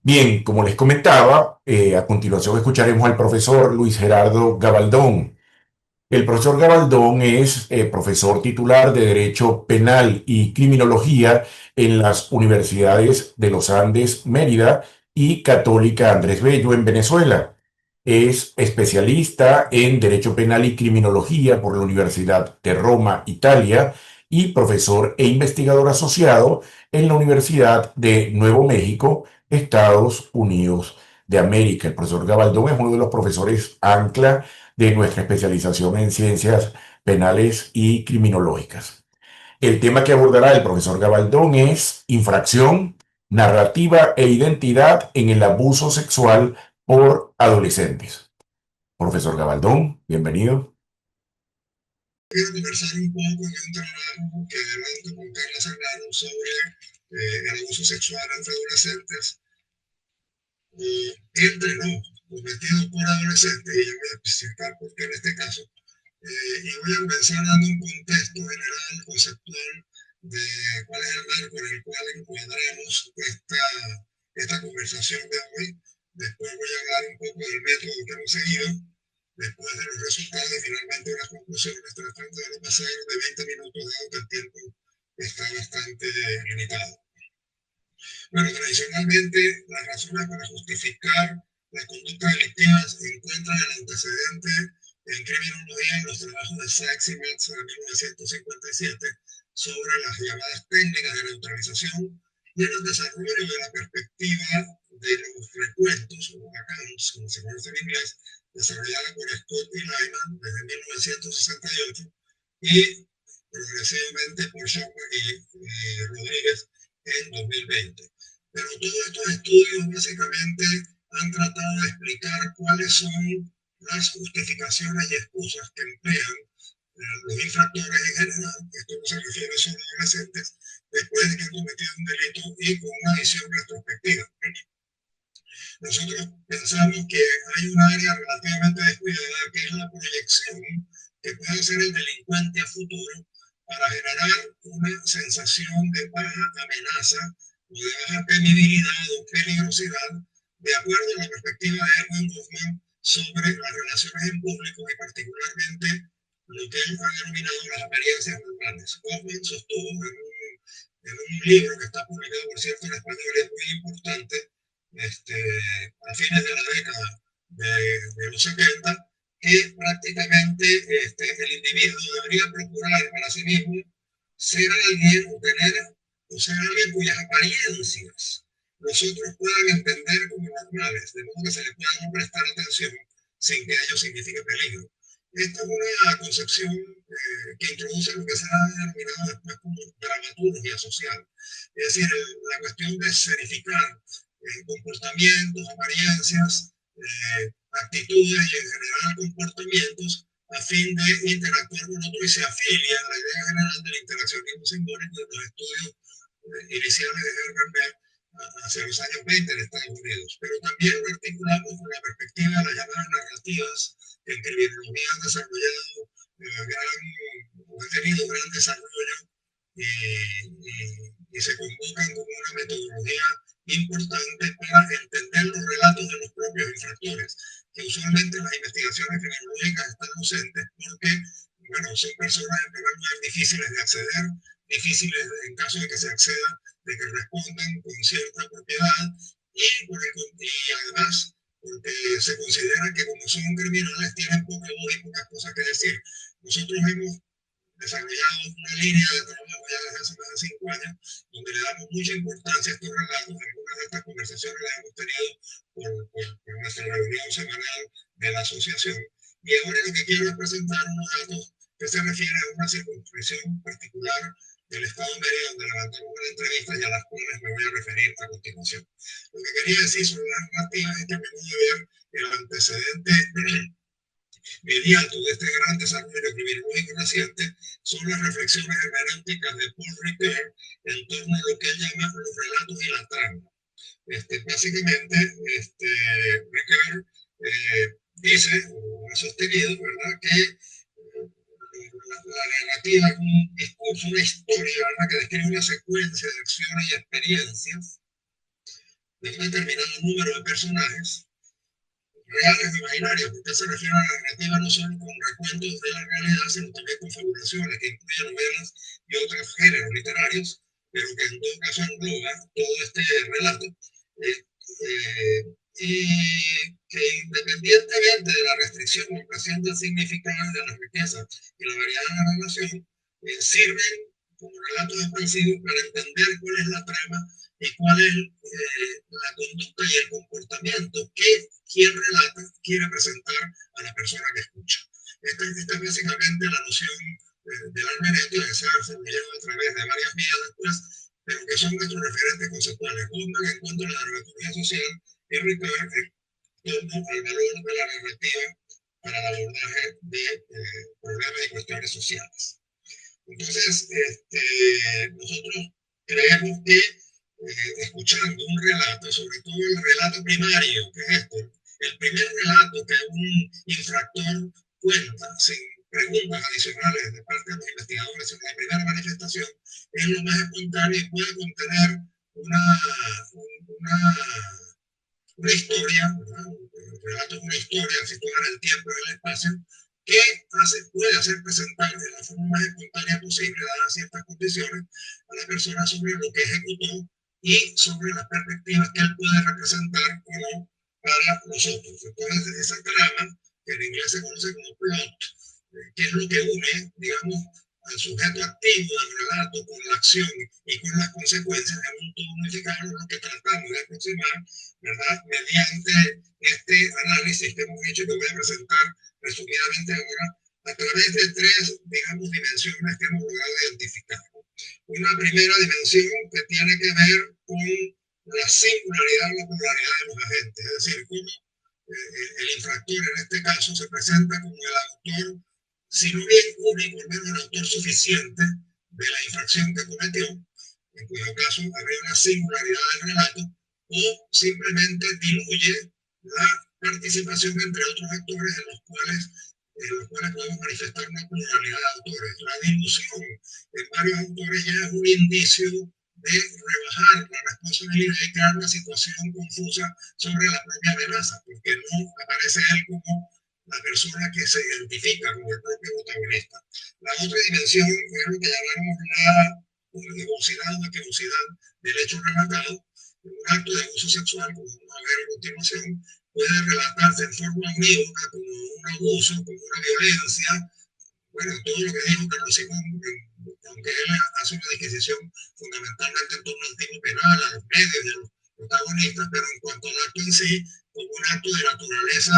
Bien, como les comentaba, a continuación escucharemos al profesor Luis Gerardo Gabaldón. El profesor Gabaldón es profesor titular de Derecho Penal y Criminología en las universidades de los Andes, Mérida y Católica Andrés Bello en Venezuela. Es especialista en Derecho Penal y Criminología por la Universidad de Roma, Italia, y profesor e investigador asociado en la Universidad de Nuevo México, Estados Unidos de América. El profesor Gabaldón es uno de los profesores ancla de nuestra especialización en ciencias penales y criminológicas. El tema que abordará el profesor Gabaldón es infracción, narrativa e identidad en el abuso sexual por adolescentes. Profesor Gabaldón, bienvenido. Quiero conversar un poco de un trabajo que adelanto con Carla Serrano sobre el abuso sexual entre adolescentes, entre no cometido por adolescentes, y yo voy a especificar por qué en este caso. Y voy a comenzar dando un contexto general, conceptual, de cuál es el marco en el cual encuadramos esta conversación de hoy. Después voy a hablar un poco del método que hemos seguido, después de los resultados y finalmente las conclusiones, tratando de no pasar de 20 minutos, dado que el tiempo está bastante limitado. Bueno, tradicionalmente las razones para justificar las conductas delictivas encuentran el antecedente en criminología en los trabajos de Sachs y Metz de 1957 sobre las llamadas técnicas de neutralización y en el desarrollo de la perspectiva de los recuentos o accounts, como se conoce en inglés, desarrollada por Scott y Lyman desde 1968 y progresivamente por Schauber y Rodríguez en 2020. Pero todos estos estudios básicamente han tratado de explicar cuáles son las justificaciones y excusas que emplean los infractores en general, esto no se refiere solo a adolescentes, después de que han cometido un delito y con una visión retrospectiva. Nosotros pensamos que hay un área relativamente descuidada que es la proyección que puede hacer el delincuente a futuro para generar una sensación de baja amenaza o de baja temibilidad o peligrosidad, de acuerdo a la perspectiva de Erwin Goffman sobre las relaciones en público y particularmente lo que él ha denominado las apariencias normales. Goffman sostuvo en un libro que está publicado, por cierto, en español, es muy importante, a fines de la década de los 70, que prácticamente el individuo debería procurar para sí mismo ser alguien o tener o ser alguien cuyas apariencias nosotros puedan entender como normales, de modo que se le pueda prestar atención sin que ello signifique peligro. Esta es una concepción que introduce lo que se ha denominado después como dramaturgia social. Es decir, la cuestión de escenificar comportamientos, apariencias, actitudes y en general comportamientos a fin de interactuar con otro y se afilia a la idea general del interaccionismo simbólico de los estudios iniciales de Herbert Berg hacia los años 20 en Estados Unidos. Pero también lo articulamos con la perspectiva de las llamadas narrativas que en criminología han desarrollado han tenido gran desarrollo y se convocan como una metodología importante para entender los relatos de los propios infractores, que usualmente las investigaciones criminológicas están ausentes porque, bueno, son personas en primer lugar difíciles de acceder, difíciles en caso de que se acceda, de que respondan con cierta propiedad y además porque se considera que como son criminales tienen poca voz y pocas cosas que decir. Nosotros hemos desarrollado una línea de trabajo ya desde hace más de 5 años, donde le damos mucha importancia a estos relatos. Algunas de estas conversaciones las hemos tenido por nuestra reunión semanal de la asociación. Y ahora lo que quiero es presentar unos datos que se refieren a una circunscripción particular del Estado de Mérida, donde levantamos una entrevista y a las cuales me voy a referir a continuación. Lo que quería decir sobre las narrativas es que a mi modo de ver el antecedente inmediato de este gran desarrollo criminológico reciente son las reflexiones hermenéuticas de Paul Ricoeur en torno a lo que él llama los relatos y la trama. Básicamente, Ricoeur dice o ha sostenido, ¿verdad?, que la narrativa es un discurso, una historia, ¿verdad?, que describe una secuencia de acciones y experiencias de un determinado número de personajes, reales o imaginarios, porque se refiere a la narrativa no solo con recuentos de la realidad, sino también con fabulaciones que incluyen novelas y otros géneros literarios, pero que en todo caso engloba todo este relato. Eh, eh, y que independientemente de la restricción o ocasión del significado de la riqueza y la variedad de la narración, sirven como relatos expresivos para entender cuál es la trama y cuál es la conducta y el comportamiento que quien relata quiere presentar a la persona que escucha. Esta es básicamente la noción del almereto que se ha desarrollado a través de varias vías después, pero que son nuestros referentes conceptuales. Goldman en cuanto a la dramaturgia social y Ricoeur en torno al valor de la narrativa para el abordaje de problemas y cuestiones sociales. Entonces, nosotros creemos que escuchando un relato, sobre todo el relato primario, que es esto, el primer relato que un infractor cuenta sin preguntas adicionales de parte de los investigadores, sino la primera manifestación, es lo más espontáneo y puede contener una, una una historia, ¿verdad? Un relato es una historia situada en el tiempo y en el espacio, que puede hacer presentar de la forma más espontánea posible, dadas ciertas condiciones, a la persona sobre lo que ejecutó y sobre las perspectivas que él puede representar o no para nosotros. Entonces, esa trama, que en inglés se conoce como plot, que es lo que une, digamos, al sujeto activo del relato con la acción y con las consecuencias de un todo unificado, lo que tratamos de aproximar, ¿verdad? Mediante este análisis que hemos hecho y que voy a presentar resumidamente ahora, a través de tres, digamos, dimensiones que hemos logrado identificar. Una primera dimensión que tiene que ver con la singularidad o la pluralidad de los agentes, es decir, cómo el infractor en este caso se presenta como el autor, si no bien único, al menos el autor suficiente de la infracción que cometió, en cuyo caso habría una singularidad del relato, o simplemente diluye la participación entre otros actores en los cuales podemos manifestar una pluralidad de autores. La dilución en varios autores ya es un indicio de rebajar la responsabilidad y crear una situación confusa sobre la propia amenaza, porque no aparece él como la persona que se identifica como el propio protagonista. La otra dimensión es lo que llamamos la univocidad o equivocidad del hecho relatado. Un acto de abuso sexual, como vamos a ver a continuación, puede relatarse en forma unívoca como un abuso, como una violencia, bueno, todo lo que dijo Carlos Simón, aunque él hace una disquisición fundamentalmente en torno al tipo penal, a los medios y a los protagonistas, pero en cuanto al acto en sí, como un acto de naturaleza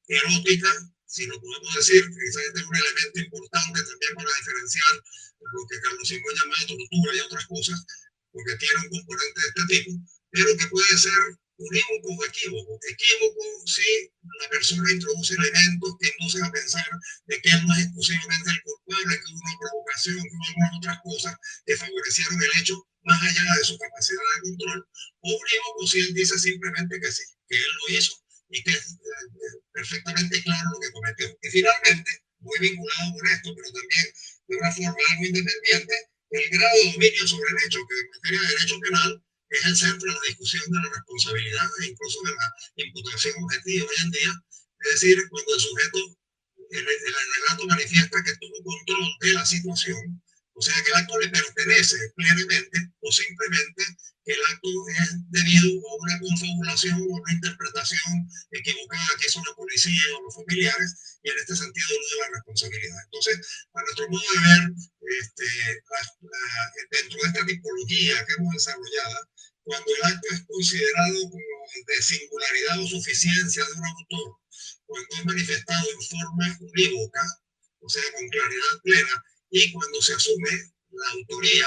erótica, si lo podemos decir, precisamente es un elemento importante también para diferenciar lo que Carlos Simón llamaba tortura y otras cosas, porque tiene un componente de este tipo, pero que puede ser unívoco o equívoco. Equívoco si la persona introduce elementos que inducen a pensar de que él no es exclusivamente el culpable, que hubo una provocación, que hubo algunas otras cosas que favorecieron el hecho más allá de su capacidad de control, o unívoco si él dice simplemente que sí, que él lo hizo y que es perfectamente claro lo que cometió. Y finalmente, muy vinculado con esto, pero también de una forma algo independiente, el grado de dominio sobre el hecho, que en materia de derecho penal es el centro de la discusión de la responsabilidad e incluso de la imputación objetiva hoy en día. Es decir, cuando el sujeto, el relato manifiesta que tuvo control de la situación, o sea que el acto le pertenece plenamente o simplemente que el acto es debido a una confabulación o una interpretación equivocada que hizo la policía o los familiares, y en este sentido no de la responsabilidad. Entonces, a nuestro modo de ver, dentro de esta tipología que hemos desarrollado, cuando el acto es considerado como de singularidad o suficiencia de un autor, cuando es manifestado en forma unívoca, o sea, con claridad plena, y cuando se asume la autoría,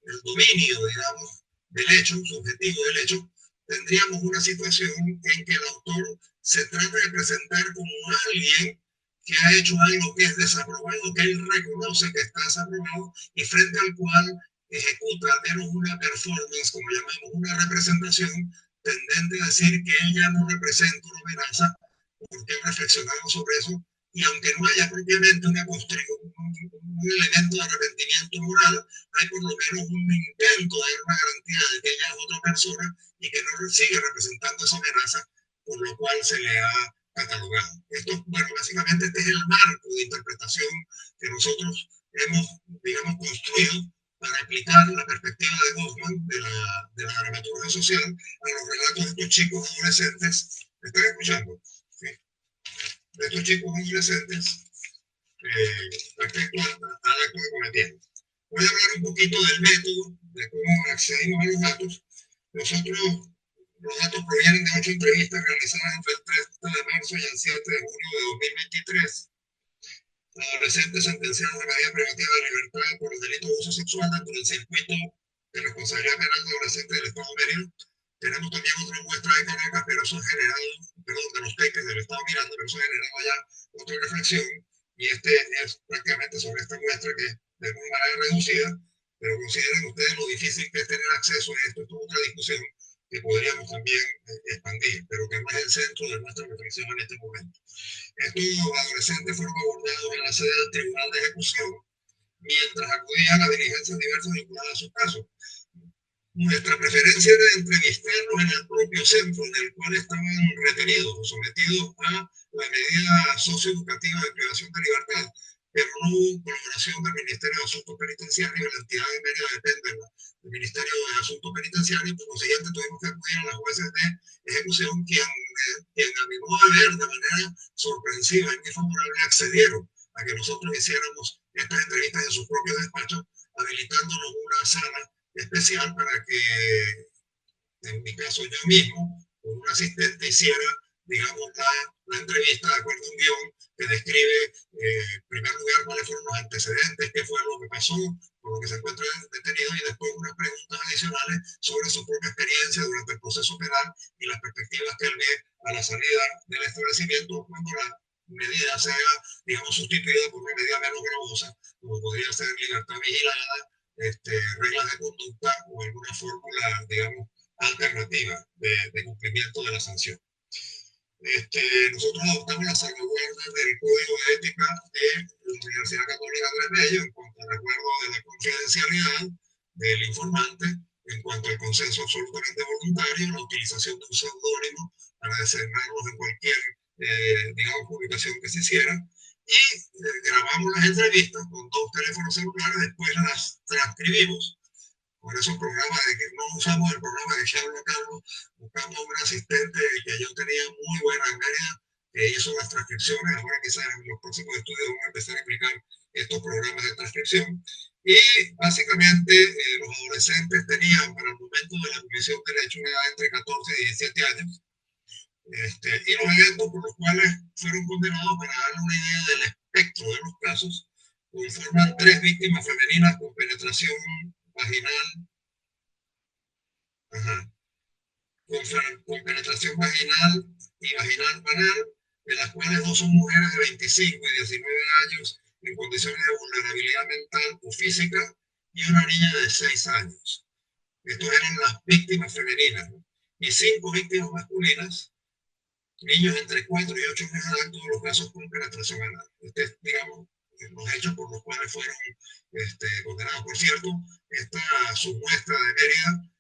el dominio, digamos, del hecho, subjetivo del hecho, tendríamos una situación en que el autor se trata de presentar como alguien que ha hecho algo que es desaprobado, que él reconoce que está desaprobado y frente al cual ejecuta al menos una performance, como llamamos, una representación tendente a decir que él ya no representa una amenaza, porque he reflexionado sobre eso, y aunque no haya propiamente un elemento de arrepentimiento moral, hay por lo menos un intento de dar una garantía de que ella es otra persona y que no sigue representando esa amenaza por lo cual se le ha catalogado. Esto, bueno, básicamente este es el marco de interpretación que nosotros hemos, digamos, construido para aplicar la perspectiva de Goffman de la dramaturgia social a los relatos de estos chicos adolescentes. ¿Me están escuchando? Sí. De estos chicos adolescentes respecto al acto que cometieron. Voy a hablar un poquito del método, de cómo accedimos a los datos. Nosotros, los datos provienen de 8 entrevistas realizadas entre el 30 de marzo y el 7 de junio de 2023. Adolescentes sentenciados a medida privativa de libertad por el delito de uso sexual dentro del circuito de responsabilidad penal de adolescentes del Estado de Mérida. Tenemos también otra muestra de Caracas, pero eso ha generado, perdón, de los teques del Estado Miranda, pero eso ha generado ya otra reflexión. Y este es prácticamente sobre esta muestra que es de muy manera reducida, pero consideren ustedes lo difícil que es tener acceso a esto. Esto es otra discusión que podríamos también expandir, pero que no es el centro de nuestra reflexión en este momento. Estos adolescentes fueron abordados en la sede del Tribunal de Ejecución mientras acudían a diligencias diversas vinculadas a su caso. Nuestra preferencia era entrevistarlos en el propio centro en el cual estaban retenidos o sometidos a la medida socioeducativa de privación de libertad, pero no hubo colaboración del Ministerio de Asuntos Penitenciarios, la entidad de Mérida depende del Ministerio de Asuntos Penitenciarios, y por consiguiente tuvimos que acudir a las jueces de ejecución, quien a mi modo de ver, de manera sorpresiva y muy favorable, accedieron a que nosotros hiciéramos estas entrevistas en sus propios despachos, habilitándonos una sala especial para que, en mi caso yo mismo, con un asistente hiciera, digamos, la entrevista de acuerdo a un guión que describe, en primer lugar, cuáles fueron los antecedentes, qué fue lo que pasó, por lo que se encuentra detenido, y después unas preguntas adicionales sobre su propia experiencia durante el proceso penal y las perspectivas que él ve a la salida del establecimiento cuando la medida sea, digamos, sustituida por una medida menos gravosa, como podría ser libertad vigilada, reglas de conducta o alguna fórmula, digamos, alternativa de cumplimiento de la sanción. Nosotros adoptamos las salvaguardas del Código de Ética de la Universidad Católica Andrés Bello en cuanto al resguardo de la confidencialidad del informante, en cuanto al consenso absolutamente voluntario, la utilización de un seudónimo para designarlos en cualquier, digamos, publicación que se hiciera. Y grabamos las entrevistas con 2 teléfonos celulares, después las transcribimos por esos programas de que no usamos el programa de Charlo Carlos, buscamos un asistente que yo tenía muy buena en Mérida, que hizo las transcripciones. Ahora quizás en los próximos estudios vamos a empezar a explicar estos programas de transcripción. Y básicamente los adolescentes tenían para el momento de la comisión de derecho una edad entre 14 y 17 años. Y los eventos por los cuales fueron condenados, para darle una idea del espectro de los casos, conforman 3 víctimas femeninas con penetración vaginal, ajá, con penetración vaginal y vaginal banal, de las cuales 2 son mujeres de 25 y 19 años en condiciones de vulnerabilidad mental o física, y una niña de 6 años. Estas eran las víctimas femeninas, ¿no? Y 5 víctimas masculinas, niños entre 4 y 8 años de edad, todos los casos con penetración anal. Digamos, los hechos por los cuales fueron condenados. Por cierto, esta submuestra de Mérida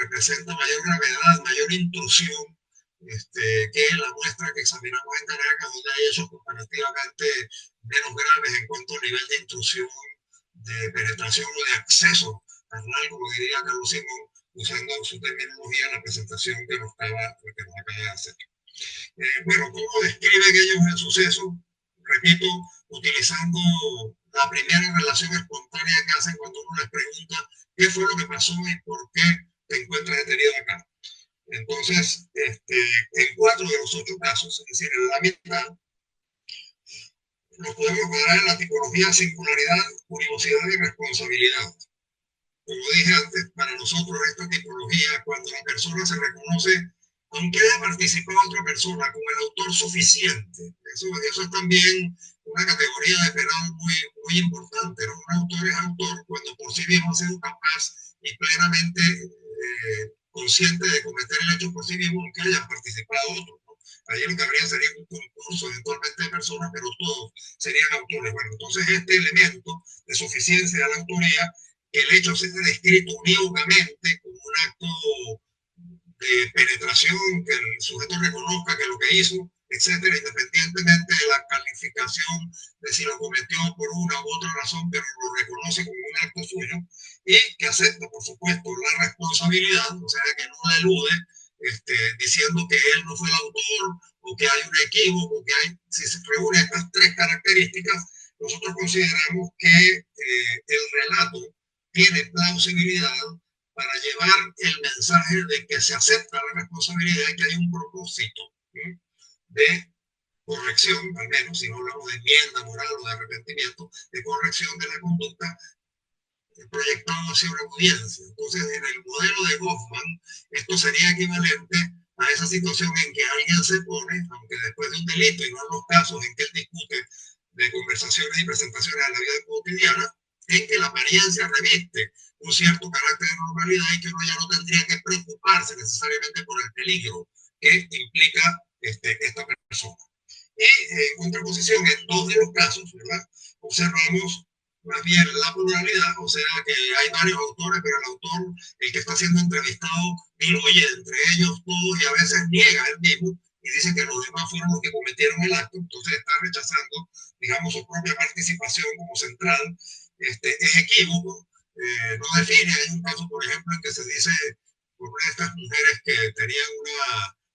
representa mayor gravedad, mayor intrusión que la muestra que examinamos en Caracas, donde hay hechos comparativamente menos graves en cuanto al nivel de intrusión, de penetración o de acceso carnal, como diría Carlos Simón, usando su terminología en la presentación que nos acaba de hacer. Bueno, ¿cómo describen ellos el suceso? Repito, utilizando la primera relación espontánea que hacen cuando uno les pregunta qué fue lo que pasó y por qué te encuentras detenido acá. Entonces, en 4 de los 8 casos, es decir, en la mitad, nos podemos quedar en la tipología singularidad, curiosidad y responsabilidad. Como dije antes, para nosotros esta tipología, cuando la persona se reconoce, aunque haya participado otra persona, como el autor suficiente, eso es también una categoría de penal muy, muy importante, ¿no? Un autor es autor cuando por sí mismo ha sido capaz y plenamente consciente de cometer el hecho por sí mismo, aunque haya participado otro, ¿no? Allí lo que habría sería un concurso eventualmente de personas, pero todos serían autores. Bueno, entonces este elemento de suficiencia de la autoría, que el hecho sea descrito unívocamente como un acto de penetración, que el sujeto reconozca que lo que hizo, etcétera, independientemente de la calificación de si lo cometió por una u otra razón, pero lo reconoce como un acto suyo y que acepta, por supuesto, la responsabilidad, o sea, que no la elude, diciendo que él no fue el autor o que hay un equívoco, que hay, si se reúnen estas tres características, nosotros consideramos que el relato tiene plausibilidad para llevar el mensaje de que se acepta la responsabilidad y que hay un propósito, ¿sí?, de corrección, al menos si no hablamos de enmienda moral o de arrepentimiento, de corrección de la conducta proyectado hacia una audiencia. Entonces, en el modelo de Goffman, esto sería equivalente a esa situación en que alguien se pone, aunque después de un delito y no en los casos en que él discute de conversaciones y presentaciones a la vida cotidiana, en que la apariencia reviste un cierto carácter de normalidad y que uno ya no tendría que preocuparse necesariamente por el peligro que implica esta persona. Y en contraposición, en dos de los casos, ¿verdad?, observamos más bien la pluralidad, o sea que hay varios autores, pero el autor, el que está siendo entrevistado, diluye entre ellos todos y a veces niega el mismo y dice que los demás fueron los que cometieron el acto, entonces está rechazando, digamos, su propia participación como central, es equívoco, no define. Hay un caso, por ejemplo, en que se dice por una de estas mujeres que tenían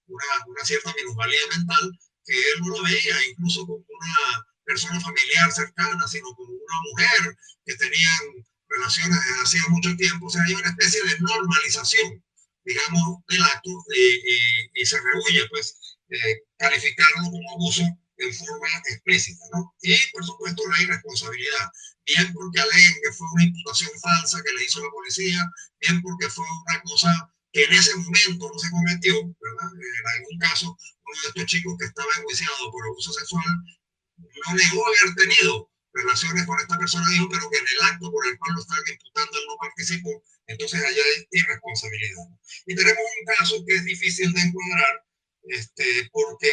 una cierta minusvalía mental, que él no lo veía incluso como una persona familiar cercana, sino como una mujer que tenían relaciones desde hacía mucho tiempo. O sea, hay una especie de normalización, digamos, del acto y se rehuye, pues, calificarlo como abuso en forma explícita, ¿no? Y, por supuesto, la irresponsabilidad, bien porque aleguen que fue una imputación falsa que le hizo la policía, bien porque fue una cosa que en ese momento no se cometió, ¿verdad? En algún caso, uno de estos chicos que estaba enjuiciado por abuso sexual no negó haber tenido relaciones con esta persona, dijo, pero que en el acto por el cual lo estaban imputando él no participó, entonces allá hay irresponsabilidad. Y tenemos un caso que es difícil de encuadrar, porque,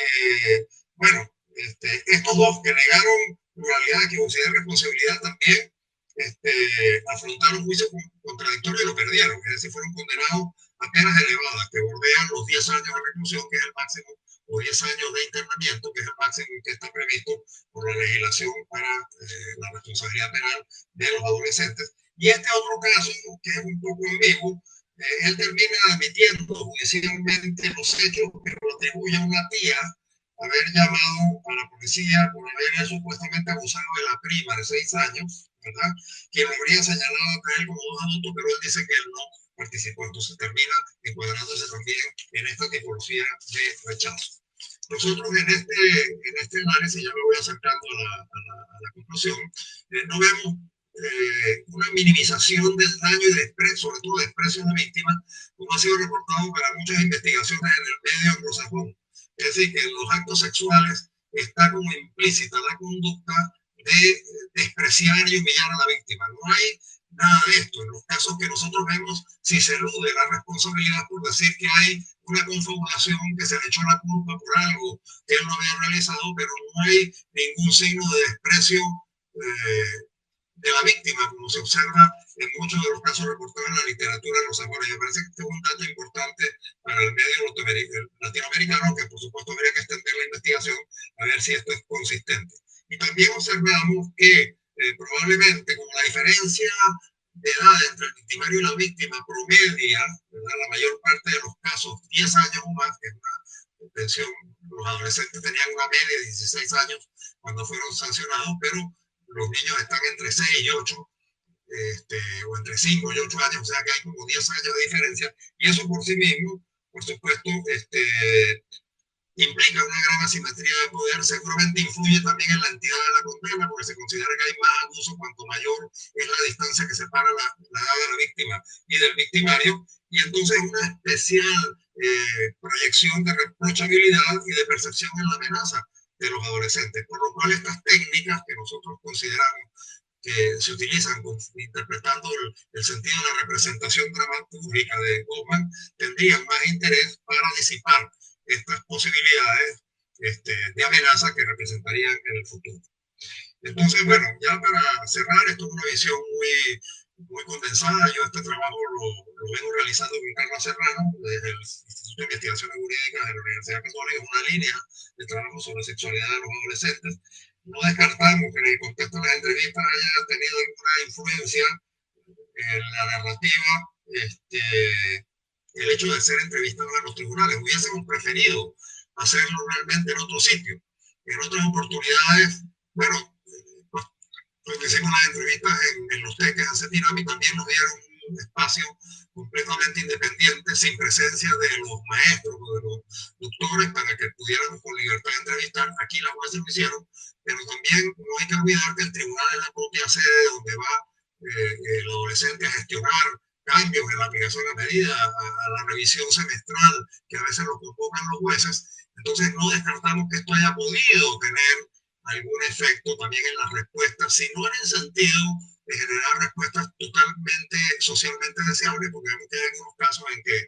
bueno, estos dos que negaron pluralidad, que de responsabilidad también, afrontaron juicio contradictorio y lo perdieron, es decir, fueron condenados a penas elevadas que bordean los 10 años de reclusión, que es el máximo, o 10 años de internamiento, que es el máximo que está previsto por la legislación para la responsabilidad penal de los adolescentes. Y este otro caso, que es un poco ambiguo, él termina admitiendo judicialmente los hechos, pero atribuye a una tía haber llamado a la policía por haber supuestamente abusado de la prima de 6 años, ¿verdad? Quien lo habría señalado a él como dos adultos, pero él dice que él no participó. Entonces termina encuadrándose también en esta tipología de rechazo. Nosotros en este análisis, ya me voy acercando a la conclusión, no vemos una minimización del daño y desprecio, sobre todo desprecio a la víctima, como ha sido reportado para muchas investigaciones en el medio anglosajón. Es decir, que en los actos sexuales está como implícita la conducta de despreciar y humillar a la víctima. No hay nada de esto. En los casos que nosotros vemos, si se elude la responsabilidad por decir que hay una confabulación, que se le echó la culpa por algo que él no había realizado, pero no hay ningún signo de desprecio de la víctima, como se observa en muchos de los casos reportados en la literatura anglosajona. Me parece que este es un dato importante para el medio latinoamericano, que por supuesto habría que extender la investigación a ver si esto es consistente. Y también observamos que probablemente como la diferencia de edad entre el victimario y la víctima promedia, ¿verdad?, la mayor parte de los casos 10 años o más, que es una pensión, los adolescentes tenían una media de 16 años cuando fueron sancionados, pero los niños están entre 6 y 8, o entre 5 y 8 años, o sea que hay como 10 años de diferencia, y eso por sí mismo, por supuesto, implica una gran asimetría de poder, seguramente influye también en la entidad de la condena, porque se considera que hay más abuso cuanto mayor es la distancia que separa la edad de la víctima y del victimario, y entonces una especial proyección de reprochabilidad y de percepción en la amenaza de los adolescentes, por lo cual estas técnicas que nosotros consideramos que se utilizan interpretando el sentido de la representación dramatúrgica de Goldman tendrían más interés para disipar estas posibilidades de amenaza que representarían en el futuro. Entonces, bueno, ya para cerrar, esto es una visión muy condensada. Yo este trabajo lo vengo realizando con Carlos Serrano desde el Instituto de Investigaciones Jurídicas de la Universidad Católica, es una línea de trabajo sobre sexualidad de los adolescentes. No descartamos que en el contexto de las entrevistas haya tenido alguna influencia en la narrativa, el hecho de ser entrevistados en los tribunales. Hubiésemos preferido hacerlo realmente en otro sitio. En otras oportunidades, bueno, pues, cuando hicimos las entrevistas en los teques hace Dinami, también nos dieron un espacio completamente independiente, sin presencia de los maestros o de los doctores, para que pudiéramos con libertad entrevistar. Aquí las jueces lo hicieron, pero también no hay que olvidar que el tribunal es la propia sede donde va el adolescente a gestionar cambios en la aplicación de la medida, a la revisión semestral que a veces lo convocan los jueces. Entonces no descartamos que esto haya podido tener algún efecto también en las respuestas, si no en el sentido de generar respuestas totalmente socialmente deseables, porque vemos que hay algunos casos en que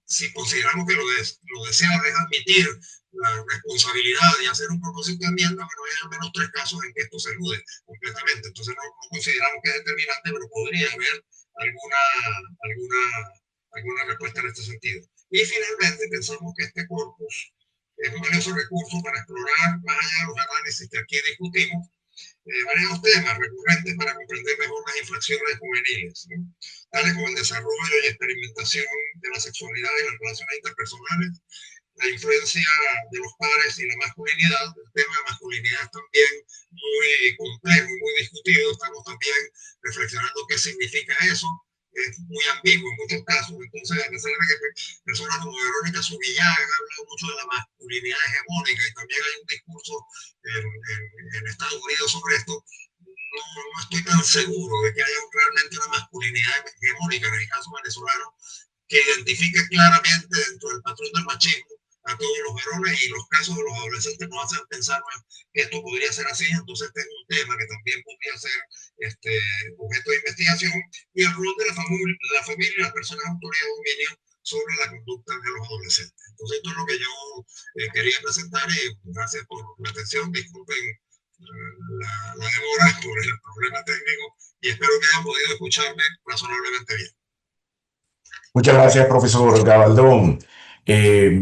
si consideramos que lo deseable es admitir la responsabilidad de hacer un propósito de enmienda, bueno, hay al menos 3 casos en que esto se elude completamente. Entonces no consideramos que es determinante, pero podría haber alguna, alguna, alguna respuesta en este sentido. Y finalmente pensamos que este corpus es un valioso recurso para explorar, más allá de los análisis que aquí discutimos, varios temas recurrentes para comprender mejor las infracciones juveniles, ¿no? Tales como el desarrollo y experimentación de la sexualidad y las relaciones interpersonales, la influencia de los pares y la masculinidad. El tema de masculinidad es también muy complejo y muy discutido. Estamos también reflexionando qué significa eso. Es muy ambiguo en muchos casos. Entonces, a pesar de que personas como Verónica Subillaga han hablado mucho de la masculinidad hegemónica y también hay un discurso en Estados Unidos sobre esto, no estoy tan seguro de que haya realmente una masculinidad hegemónica en el caso venezolano que identifique claramente dentro del patrón del machismo a todos los varones, y los casos de los adolescentes nos hacen pensar que esto podría ser así. Entonces este es un tema que también podría ser objeto de investigación, y el rol de la familia y las personas de autoridad de dominio sobre la conducta de los adolescentes. Entonces esto es lo que yo quería presentar, y gracias por la atención. Disculpen la demora por el problema técnico, y espero que hayan podido escucharme razonablemente bien. Muchas gracias, profesor Gabaldón.